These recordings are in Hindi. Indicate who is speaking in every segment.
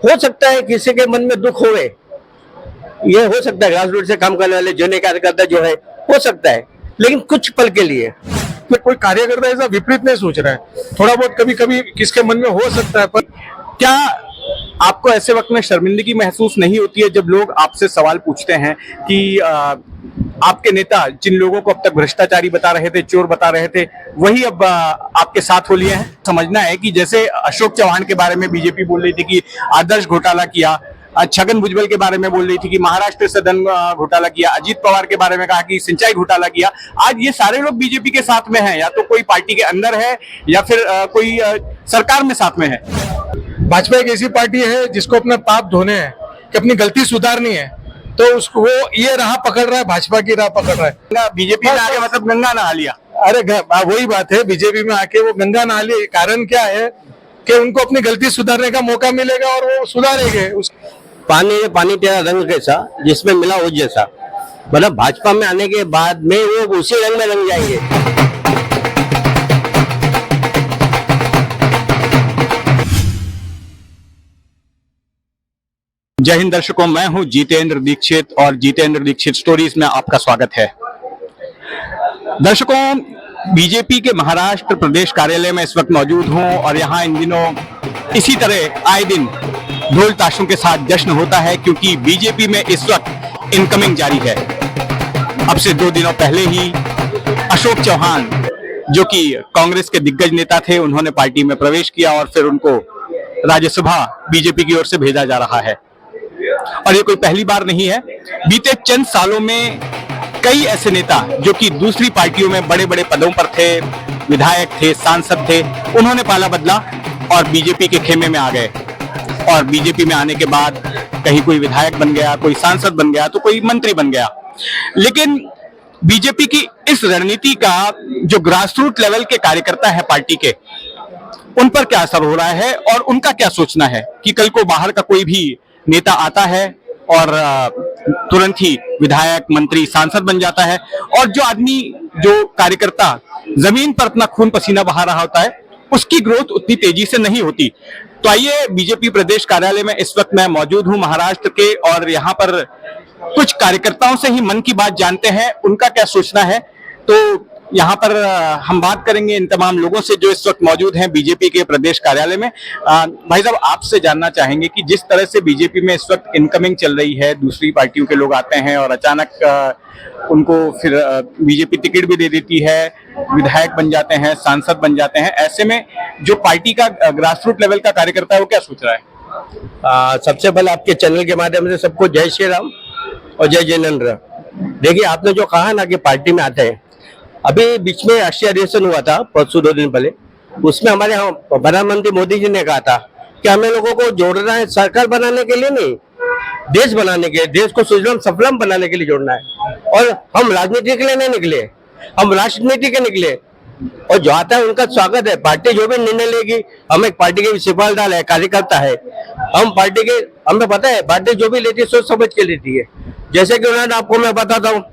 Speaker 1: हो सकता है किसी के मन में दुख होवे, ये हो सकता है, ग्रास रूट से काम करने वाले जूनियर कार्यकर्ता जो है, हो सकता है, लेकिन कुछ पल के लिए।
Speaker 2: कोई कार्यकर्ता ऐसा विपरीत नहीं सोच रहा है, थोड़ा बहुत कभी कभी किसके मन में हो सकता है, पर
Speaker 3: क्या आपको ऐसे वक्त में शर्मिंदगी महसूस नहीं होती है जब लोग आपसे सवाल पूछते हैं कि आपके नेता जिन लोगों को अब तक भ्रष्टाचारी बता रहे थे, चोर बता रहे थे, वही अब आपके साथ हो लिए हैं? समझना है कि जैसे अशोक चौहान के बारे में बीजेपी बोल रही थी कि आदर्श घोटाला किया, छगन भुजबल के बारे में बोल रही थी कि महाराष्ट्र सदन घोटाला किया, अजीत पवार के बारे में कहा कि सिंचाई घोटाला किया, आज ये सारे लोग बीजेपी के साथ में हैं, या तो कोई पार्टी के अंदर है या फिर कोई सरकार में साथ में है।
Speaker 2: भाजपा एक ऐसी पार्टी है जिसको अपने पाप धोने हैं, कि अपनी गलती सुधारनी है, तो उसको वो ये राह पकड़ रहा है, भाजपा की राह पकड़ रहा है।
Speaker 3: बीजेपी में आके मतलब गंगा नहा लिया।
Speaker 2: अरे वही बात है, बीजेपी में आके वो गंगा नहा लिया। कारण क्या है कि उनको अपनी गलती सुधारने का मौका मिलेगा और वो सुधारेंगे।
Speaker 1: पानी तेरा रंग कैसा, जिसमें मिला उस जैसा, मतलब भाजपा में आने के बाद में वो उसी रंग में रंग जाएंगे।
Speaker 3: जय हिंद दर्शकों, मैं हूं जितेंद्र दीक्षित और जितेंद्र दीक्षित स्टोरीज में आपका स्वागत है। दर्शकों, बीजेपी के महाराष्ट्र प्रदेश कार्यालय में इस वक्त मौजूद हूं और यहां इन दिनों इसी तरह आए दिन ढोल ताशों के साथ जश्न होता है, क्योंकि बीजेपी में इस वक्त इनकमिंग जारी है। अब से 2 दिनों पहले ही अशोक चौहान, जो कि कांग्रेस के दिग्गज नेता थे, उन्होंने पार्टी में प्रवेश किया और फिर उनको राज्यसभा बीजेपी की ओर से भेजा जा रहा है। और ये कोई पहली बार नहीं है। बीते चंद सालों में कई ऐसे नेता जो कि दूसरी पार्टियों में बड़े बड़े पदों पर थे, विधायक थे, सांसद थे, उन्होंने पाला बदला और बीजेपी के खेमे में आ गए। और बीजेपी में आने के बाद कहीं कोई विधायक बन गया, कोई सांसद बन गया, तो कोई मंत्री बन गया। लेकिन बीजेपी की इस रणनीति का जो ग्रासरूट लेवल के कार्यकर्ता है पार्टी के, उन पर क्या असर हो रहा है और उनका क्या सोचना है कि कल को बाहर का कोई भी नेता आता है और तुरंत ही विधायक, मंत्री, सांसद बन जाता है, और जो आदमी, जो कार्यकर्ता जमीन पर अपना खून पसीना बहा रहा होता है, उसकी ग्रोथ उतनी तेजी से नहीं होती। तो आइए, बीजेपी प्रदेश कार्यालय में इस वक्त मैं मौजूद हूं महाराष्ट्र के, और यहां पर कुछ कार्यकर्ताओं से ही मन की बात जानते हैं, उनका क्या सोचना है। तो यहाँ पर हम बात करेंगे इन तमाम लोगों से जो इस वक्त मौजूद हैं बीजेपी के प्रदेश कार्यालय में। भाई साहब, आपसे जानना चाहेंगे कि जिस तरह से बीजेपी में इस वक्त इनकमिंग चल रही है, दूसरी पार्टियों के लोग आते हैं और अचानक उनको फिर बीजेपी टिकट भी दे देती है, विधायक बन जाते हैं, सांसद बन जाते हैं, ऐसे में जो पार्टी का ग्रासरूट लेवल का कार्यकर्ता है वो क्या सोच रहा है?
Speaker 1: सबसे पहले आपके चैनल के माध्यम से सबको जय श्री राम और जय जिनेंद्र। देखिए, आपने जो कहा ना कि पार्टी में आते हैं, अभी बीच में राष्ट्रीय अधिवेशन हुआ था परसों 2 दिन पहले, उसमें हमारे प्रधानमंत्री मोदी जी ने कहा था कि हमें लोगों को जोड़ना है, सरकार बनाने के लिए नहीं, देश बनाने के, देश को सुजलाम सफलम बनाने के लिए जोड़ना है। और हम राजनीति के लिए नहीं निकले, हम राष्ट्रनीति के निकले, और जो आता है उनका स्वागत है। पार्टी जो भी निर्णय लेगी, हम एक पार्टी के सिपाहीदार है, कार्यकर्ता है, हम पार्टी के, हमें पता है पार्टी जो भी लेती है सोच समझ के लेती है। जैसे कि उन्होंने, आपको मैं बताता हूँ,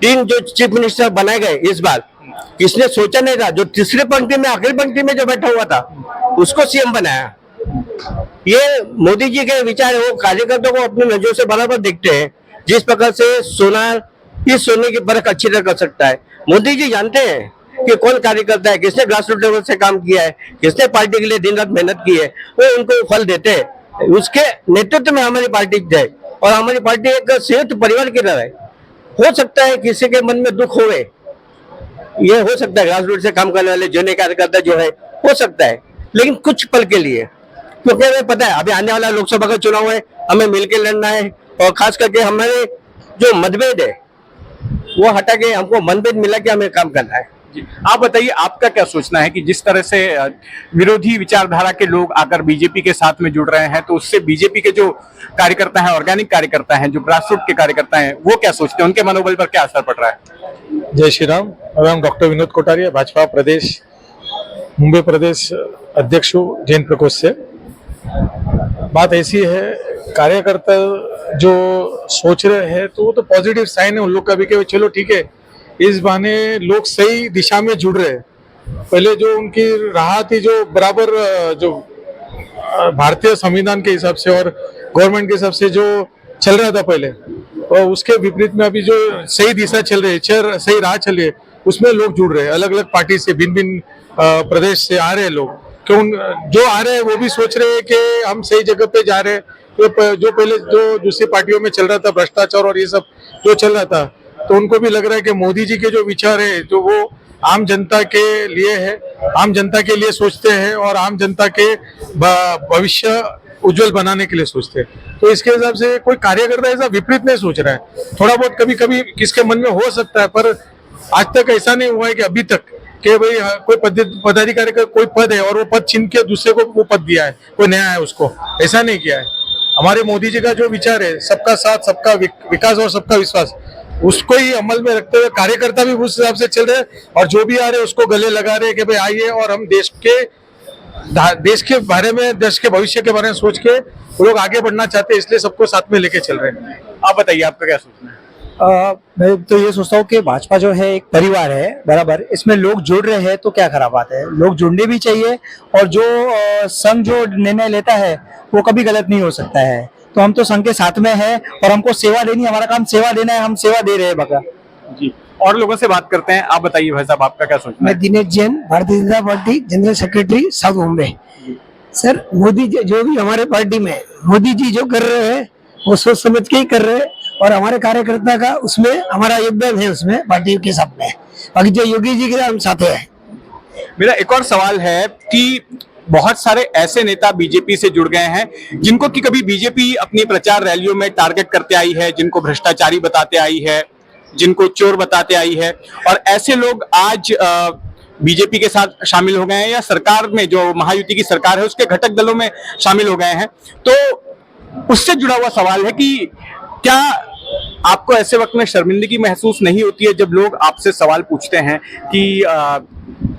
Speaker 1: 3 जो चीफ मिनिस्टर बनाए गए इस बार, किसने सोचा नहीं था, जो तीसरी पंक्ति में, आखिरी पंक्ति में जो बैठा हुआ था, उसको सीएम बनाया। ये मोदी जी के विचार है, वो कार्यकर्ताओं को अपनी नजरों से बराबर देखते हैं। जिस प्रकार से इस सोने की परख अच्छी तरह कर सकता है, मोदी जी जानते हैं कि कौन कार्यकर्ता है, किसने ग्रासरूट लेवल से काम किया है, किसने पार्टी के लिए दिन रात मेहनत की है, वो उनको फल देते हैं। उसके नेतृत्व में हमारी पार्टी है, और हमारी पार्टी एक संयुक्त परिवार की तरह है। हो सकता है किसी के मन में दुख होवे, ये हो सकता है, ग्रासरूट से काम करने वाले जूनियर कार्यकर्ता जो है, हो सकता है, लेकिन कुछ पल के लिए, क्योंकि हमें पता है अभी आने वाला लोकसभा का चुनाव है, हमें मिलकर लड़ना है, और खास करके हमारे जो मतभेद है वो हटा के हमको मतभेद मिला के हमें काम करना है।
Speaker 3: आप बताइए, आपका क्या सोचना है कि जिस तरह से विरोधी विचारधारा के लोग आकर बीजेपी के साथ में जुड़ रहे हैं, तो उससे बीजेपी के जो कार्यकर्ता हैं, ऑर्गेनिक कार्यकर्ता हैं, जो ग्रासरूट के कार्यकर्ता हैं, वो क्या सोचते हैं, उनके मनोबल पर क्या असर पड़ रहा है?
Speaker 2: जय श्री राम। मैं डॉक्टर विनोद कोठारिया, भाजपा प्रदेश मुंबई प्रदेश अध्यक्ष हूँ, जैन प्रकोष्ठ से। बात ऐसी है, कार्यकर्ता जो सोच रहे हैं तो वो तो पॉजिटिव साइन है उन लोग का भी, कि चलो ठीक है, इस बहाने लोग सही दिशा में जुड़ रहे हैं। पहले जो उनकी राह थी, जो बराबर जो भारतीय संविधान के हिसाब से और गवर्नमेंट के हिसाब से जो चल रहा था पहले, और उसके विपरीत में अभी जो सही दिशा चल रही है, सही राह चल रही है, उसमें लोग जुड़ रहे हैं। अलग अलग पार्टी से, भिन्न भिन्न प्रदेश से आ रहे हैं लोग। क्यों जो आ रहे हैं वो भी सोच रहे हैं कि हम सही जगह पे जा रहे हैं। जो पहले जो दूसरी पार्टियों में चल रहा था, भ्रष्टाचार और ये सब जो चल रहा था, तो उनको भी लग रहा है कि मोदी जी के जो विचार है जो वो आम जनता के लिए है, आम जनता के लिए सोचते हैं और आम जनता के भविष्य उज्जवल बनाने के लिए सोचते हैं। तो इसके हिसाब से कोई कार्यकर्ता ऐसा विपरीत नहीं सोच रहा है। थोड़ा बहुत कभी कभी किसके मन में हो सकता है, पर आज तक ऐसा नहीं हुआ है कि अभी तक कि भाई कोई पदाधिकारी का कोई पद है और वो पद छीन के दूसरे को वो पद दिया है, कोई नया है उसको, ऐसा नहीं किया है। हमारे मोदी जी का जो विचार है, सबका साथ, सबका विकास और सबका विश्वास, उसको ही अमल में रखते हुए कार्यकर्ता भी उस हिसाब से चल रहे हैं और जो भी आ रहे हैं उसको गले लगा रहे हैं कि भाई आइए और हम देश के बारे में, देश के भविष्य के बारे में सोच के वो लोग आगे बढ़ना चाहते हैं, इसलिए सबको साथ में लेके चल रहे हैं।
Speaker 3: आप बताइए, आपका क्या सोचना है?
Speaker 4: मैं तो ये सोचता हूँ कि भाजपा जो है एक परिवार है, बराबर, इसमें लोग जुड़ रहे हैं तो क्या खराब बात है। लोग जुड़ने भी चाहिए और जो संघ जो निर्णय लेता है वो कभी गलत नहीं हो सकता है। तो हम तो संघ के साथ में है और हमको सेवा देनी, हमारा काम सेवा देना है, हम सेवा दे रहे हैं बका
Speaker 3: जी। और लोगों से बात करते हैं। आप बताइए भाई साहब, आपका क्या सोचना है?
Speaker 5: मैं Dinesh Jain, Bharatiya Janata party general secretary south Bombay. Sir, Modi ji जो भी हमारे पार्टी में, मोदी जी जो कर रहे हैं वो सोच समझ के ही कर रहे हैं और हमारे कार्यकर्ता का उसमें हमारा योगदान है, उसमें पार्टी के साथ में। बाकी जो योगी जी के हम साथ है।
Speaker 3: मेरा एक और सवाल है कि बहुत सारे ऐसे नेता बीजेपी से जुड़ गए हैं जिनको कि कभी बीजेपी अपनी प्रचार रैलियों में टारगेट करते आई है, जिनको भ्रष्टाचारी बताते आई है, जिनको चोर बताते आई है, और ऐसे लोग आज बीजेपी के साथ शामिल हो गए हैं या सरकार में, जो महायुति की सरकार है उसके घटक दलों में शामिल हो गए हैं। तो उससे जुड़ा हुआ सवाल है कि क्या आपको ऐसे वक्त में शर्मिंदगी महसूस नहीं होती है जब लोग आपसे सवाल पूछते हैं कि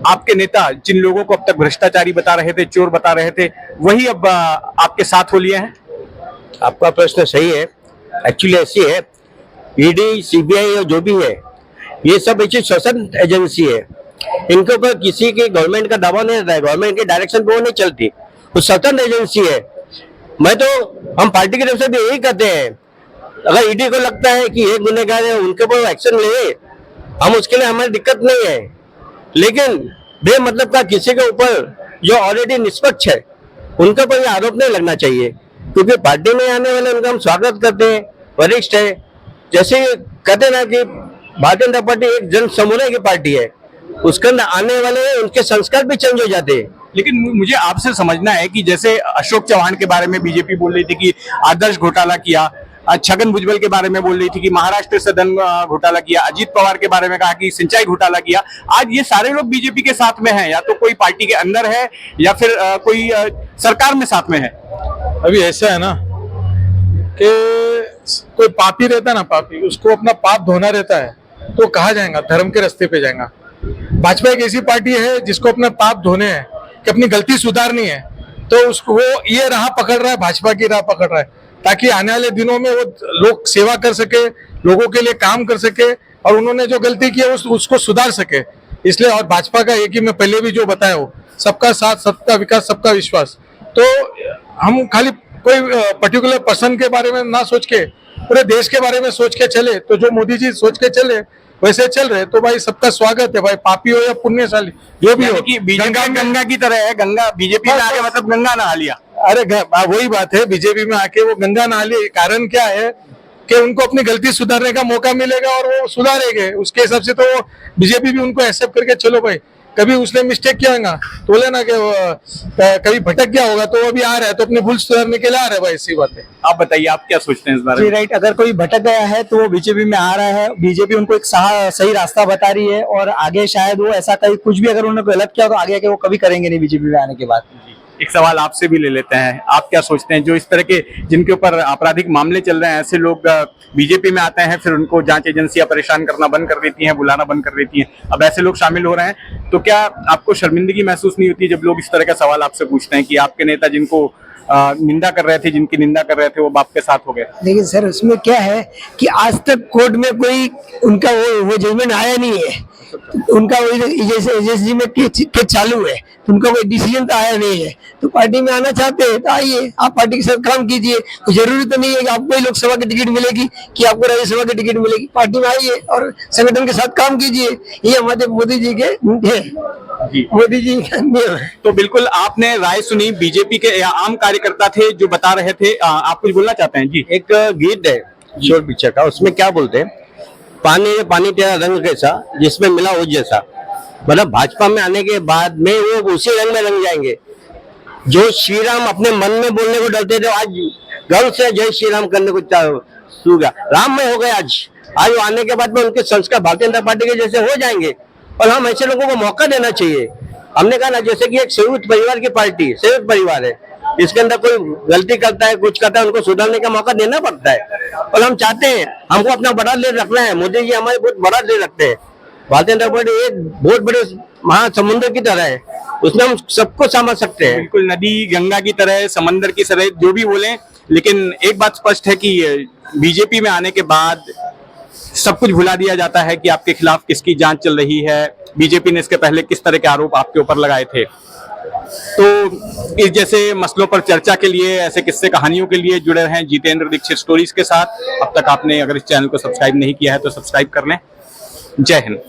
Speaker 3: आपके नेता जिन लोगों को अब तक भ्रष्टाचारी बता रहे थे, चोर बता रहे थे, वही अब आपके साथ हो लिए हैं?
Speaker 1: आपका प्रश्न सही है। एक्चुअली ऐसी है, ईडी, सीबीआई और जो भी है, ये सब एक स्वतंत्र एजेंसी है। इनके ऊपर किसी के गवर्नमेंट का दबाव नहीं रहता है, गवर्नमेंट के डायरेक्शन पे वो नहीं चलती, वो स्वतंत्र एजेंसी है। हम पार्टी की तरफ से भी यही कहते हैं, अगर ईडी को लगता है कि एक गुनहगार है, उनके ऊपर एक्शन ले, हम उसके लिए, हमारी दिक्कत नहीं है। लेकिन बेमतलब का किसी के ऊपर जो ऑलरेडी निष्पक्ष है उनके ऊपर ये आरोप नहीं लगना चाहिए, क्योंकि पार्टी में आने वाले उनका हम स्वागत करते हैं, वरिष्ठ है। जैसे कहते ना कि भारतीय जनता पार्टी एक जन समुदाय की पार्टी है, उसके अंदर आने वाले उनके संस्कार भी चेंज हो जाते हैं।
Speaker 3: लेकिन मुझे आपसे समझना है कि जैसे अशोक चौहान के बारे में बीजेपी बोल रही थी कि आदर्श घोटाला किया, छगन भुजबल के बारे में बोल रही थी कि महाराष्ट्र से धन घोटाला किया, अजीत पवार के बारे में कहा कि सिंचाई घोटाला किया, आज ये सारे लोग बीजेपी के साथ में हैं, या तो कोई पार्टी के अंदर है या फिर कोई सरकार में साथ में है।
Speaker 2: अभी ऐसा है ना कि कोई पापी रहता है ना, पापी, उसको अपना पाप धोना रहता है तो कहा जाएगा धर्म के रास्ते पे जाएगा। भाजपा एक ऐसी पार्टी है जिसको अपना पाप धोने हैं, कि अपनी गलती सुधारनी है, तो उसको वो ये राह पकड़ रहा है, भाजपा की राह पकड़ रहा है, ताकि आने वाले दिनों में वो लोग सेवा कर सके, लोगों के लिए काम कर सके और उन्होंने जो गलती की है उसको सुधार सके। इसलिए, और भाजपा का एक ही मैं पहले भी जो बताया हो, सबका साथ, सबका विकास, सबका विश्वास। तो हम खाली कोई पर्टिकुलर पर्सन के बारे में ना सोच के पूरे देश के बारे में सोच के चले, तो जो मोदी जी सोच के चले वैसे चल रहे, तो भाई सबका स्वागत है, भाई पापी हो या पुण्यशाली जो भी हो।
Speaker 3: कि बीजेपी गंगा की तरह है, गंगा बीजेपी में आके मतलब गंगा नहा लिया।
Speaker 2: अरे वही बात है, बीजेपी में आके वो गंगा नहा लिए। कारण क्या है कि उनको अपनी गलती सुधारने का मौका मिलेगा और वो सुधारेंगे, उसके हिसाब से तो बीजेपी भी उनको एक्सेप्ट करके चलो भाई। कभी उसने मिस्टेक किया होगा तो बोले ना कि कभी भटक गया होगा, तो वो भी आ रहा है तो अपनी भूल सुधारने के लिए आ रहा है भाई, ऐसी बात है।
Speaker 3: आप बताइए, आप क्या सोचते हैं इस बारे में?
Speaker 4: राइट, अगर कोई भटक गया है तो वो बीजेपी में आ रहा है, बीजेपी उनको एक सही रास्ता बता रही है और आगे शायद वो ऐसा कहीं कुछ भी अगर उन्होंने गलत किया तो आगे के वो कभी करेंगे नहीं बीजेपी में आने के बाद।
Speaker 3: एक सवाल आपसे भी ले लेते हैं, आप क्या सोचते हैं, जो इस तरह के जिनके ऊपर आपराधिक मामले चल रहे हैं, ऐसे लोग बीजेपी में आते हैं, फिर उनको जांच एजेंसियां परेशान करना बंद कर देती हैं, बुलाना बंद कर देती हैं, अब ऐसे लोग शामिल हो रहे हैं, तो क्या आपको शर्मिंदगी महसूस नहीं होती जब लोग इस तरह का सवाल आपसे पूछते हैं कि आपके नेता जिनको निंदा कर रहे थे, जिनकी निंदा कर रहे थे वो बाप के साथ हो गए।
Speaker 5: लेकिन सर उसमें क्या है कि आज तक कोर्ट में कोई उनका वो जजमेंट आया नहीं है। उनका वही जैसे एसएसजी में केस चालू है, तो उनका कोई डिसीजन तो आया नहीं है। तो पार्टी में आना चाहते हैं तो आइए, आप पार्टी के साथ काम कीजिए। तो जरूरी तो नहीं है कि आपको ही लोकसभा की टिकट मिलेगी कि आपको राज्यसभा की टिकट मिलेगी। पार्टी में आइए और संगठन के साथ काम कीजिए। ये हमारे मोदी जी के मोदी जी का नियम है।
Speaker 3: तो बिल्कुल आपने राय सुनी, बीजेपी के आम कार्यकर्ता थे जो बता रहे थे। आप कुछ बोलना चाहते हैं? जी,
Speaker 1: एक गीत है शोर पिक्चर का, उसमें क्या बोलते हैं, पानी में पानी तेरा रंग कैसा, जिसमें मिला वो जैसा। मतलब भाजपा में आने के बाद में वो उसी रंग में रंग जाएंगे। जो श्री राम अपने मन में बोलने को डरते थे, आज गर्व से जय श्री राम करने को शुरू किया। राम में हो गए आज वो आने के बाद में उनके संस्कार भारतीय जनता पार्टी के जैसे हो जाएंगे। और हम ऐसे लोगों को मौका देना चाहिए। हमने कहा ना, जैसे कि एक संयुक्त परिवार की पार्टी, संयुक्त परिवार है, इसके अंदर कोई गलती करता है, कुछ करता है, उनको सुधारने का मौका देना पड़ता है। और हम चाहते हैं, हमको अपना बड़ा ले रखना है। मोदी जी हमारे बहुत बड़ा ले रखते हैं। भारतीय जनता पार्टी एक बहुत बड़े महासमुद्र की तरह है, उसमें हम सबको समझ सकते हैं।
Speaker 3: बिल्कुल नदी गंगा की तरह, समंदर की तरह, जो भी बोले। लेकिन एक बात स्पष्ट है कि बीजेपी में आने के बाद सब कुछ भुला दिया जाता है कि आपके खिलाफ किसकी जांच चल रही है, बीजेपी ने इसके पहले किस तरह के आरोप आपके ऊपर लगाए थे। तो इस जैसे मसलों पर चर्चा के लिए, ऐसे किस्से कहानियों के लिए जुड़े हैं जितेंद्र दीक्षित स्टोरीज के साथ। अब तक आपने अगर इस चैनल को सब्सक्राइब नहीं किया है तो सब्सक्राइब कर लें। जय हिंद।